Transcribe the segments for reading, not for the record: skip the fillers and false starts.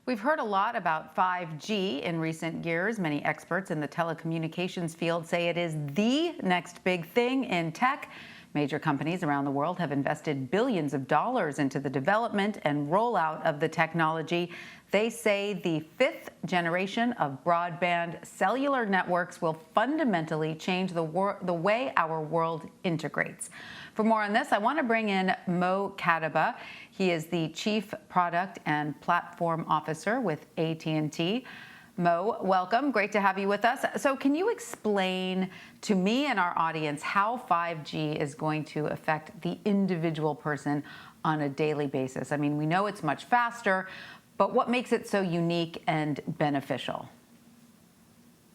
We've heard a lot about 5G in recent years. Many experts in the telecommunications field say it is the next big thing in tech. Major companies around the world have invested billions of dollars into the development and rollout of the technology. They say the fifth generation of broadband cellular networks will fundamentally change the way our world integrates. For more on this, I want to bring in Mo Katibeh. He is the Chief Product and Platform Officer with AT&T. Mo, welcome. Great to have you with us. So can you explain to me and our audience how 5G is going to affect the individual person on a daily basis? I mean, we know it's much faster, but what makes it so unique and beneficial?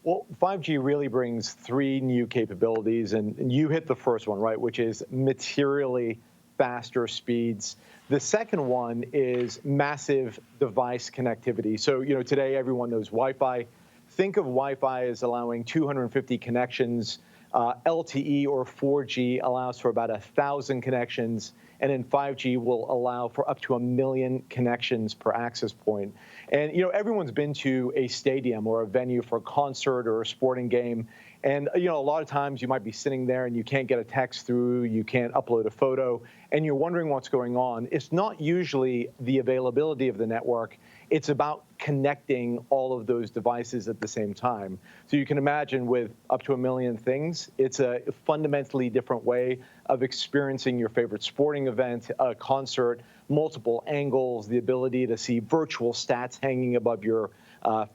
Well, 5G really brings three new capabilities, and you hit the first one, right, which is materially faster speeds. The second one is massive device connectivity. So, today everyone knows Wi-Fi. Think of Wi-Fi as allowing 250 connections. LTE or 4G allows for about 1,000 connections, and then 5G will allow for up to 1 million connections per access point. And everyone's been to a stadium or a venue for a concert or a sporting game, and a lot of times you might be sitting there and you can't get a text through, you can't upload a photo, and you're wondering what's going on. It's not usually the availability of the network. It's about connecting all of those devices at the same time. So you can imagine with up to 1 million things, it's a fundamentally different way of experiencing your favorite sporting event, a concert, multiple angles, the ability to see virtual stats hanging above your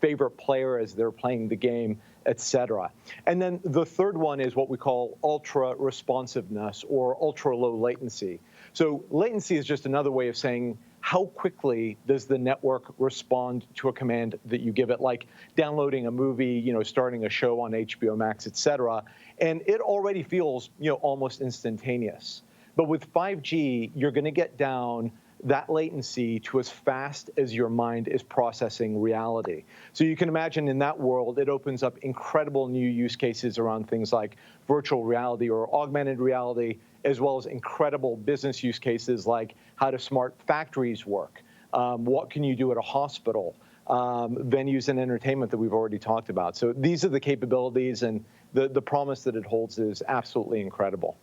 favorite player as they're playing the game, etc. And then the third one is what we call ultra responsiveness or ultra low latency. So latency is just another way of saying how quickly does the network respond to a command that you give it, like downloading a movie, starting a show on HBO Max, etc. And it already feels, almost instantaneous. But with 5G, you're going to get down that latency to as fast as your mind is processing reality. So you can imagine in that world, it opens up incredible new use cases around things like virtual reality or augmented reality, as well as incredible business use cases like how do smart factories work? What can you do at a hospital? Venues and entertainment that we've already talked about. So these are the capabilities, and the promise that it holds is absolutely incredible.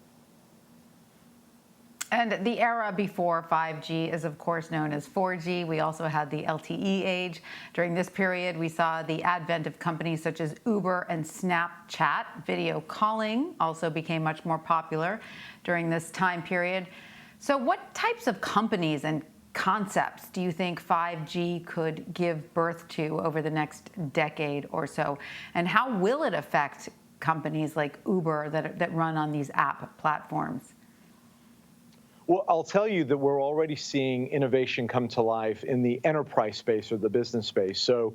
And the era before 5G is, of course, known as 4G. We also had the LTE age. During this period, we saw the advent of companies such as Uber and Snapchat. Video calling also became much more popular during this time period. So what types of companies and concepts do you think 5G could give birth to over the next decade or so? And how will it affect companies like Uber that run on these app platforms? Well, I'll tell you that we're already seeing innovation come to life in the enterprise space or the business space. So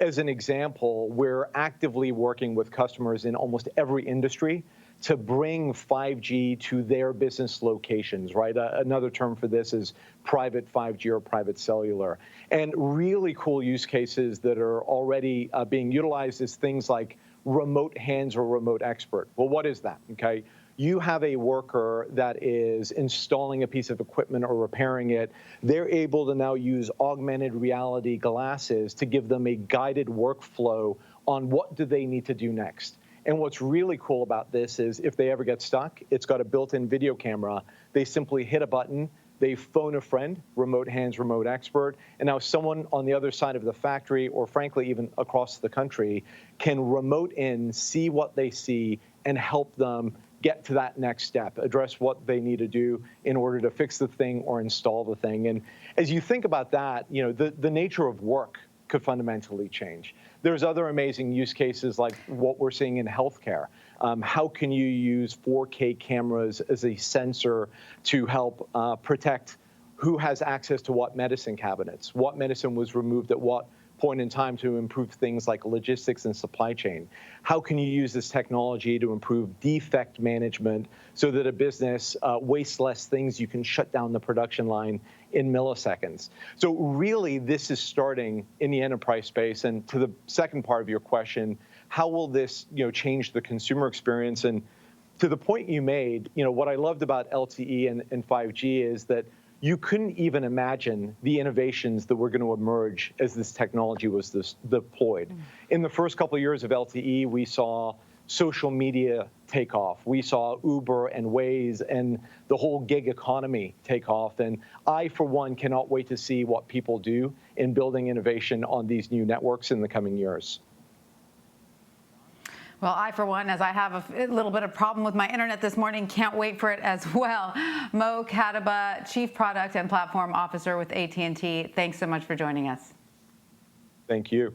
as an example, we're actively working with customers in almost every industry to bring 5G to their business locations, right? Another term for this is private 5G or private cellular. And really cool use cases that are already being utilized is things like remote hands or remote expert. Well, what is that, okay? You have a worker that is installing a piece of equipment or repairing it. They're able to now use augmented reality glasses to give them a guided workflow on what do they need to do next. And what's really cool about this is if they ever get stuck, it's got a built-in video camera. They simply hit a button, they phone a friend, remote hands, remote expert, and now someone on the other side of the factory or frankly even across the country can remote in, see what they see, and help them get to that next step, address what they need to do in order to fix the thing or install the thing. And as you think about that, the nature of work could fundamentally change. There's other amazing use cases like what we're seeing in healthcare. How can you use 4K cameras as a sensor to help protect who has access to what medicine cabinets? What medicine was removed at what point in time to improve things like logistics and supply chain? How can you use this technology to improve defect management so that a business wastes less things? You can shut down the production line in milliseconds. So really, this is starting in the enterprise space. And to the second part of your question, how will this change the consumer experience? And to the point you made, what I loved about LTE and 5G is that you couldn't even imagine the innovations that were going to emerge as this technology was deployed. In the first couple of years of LTE, we saw social media take off. We saw Uber and Waze and the whole gig economy take off. And I, for one, cannot wait to see what people do in building innovation on these new networks in the coming years. Well, I, for one, as I have a little bit of problem with my internet this morning, can't wait for it as well. Mo Katibeh, Chief Product and Platform Officer with AT&T, thanks so much for joining us. Thank you.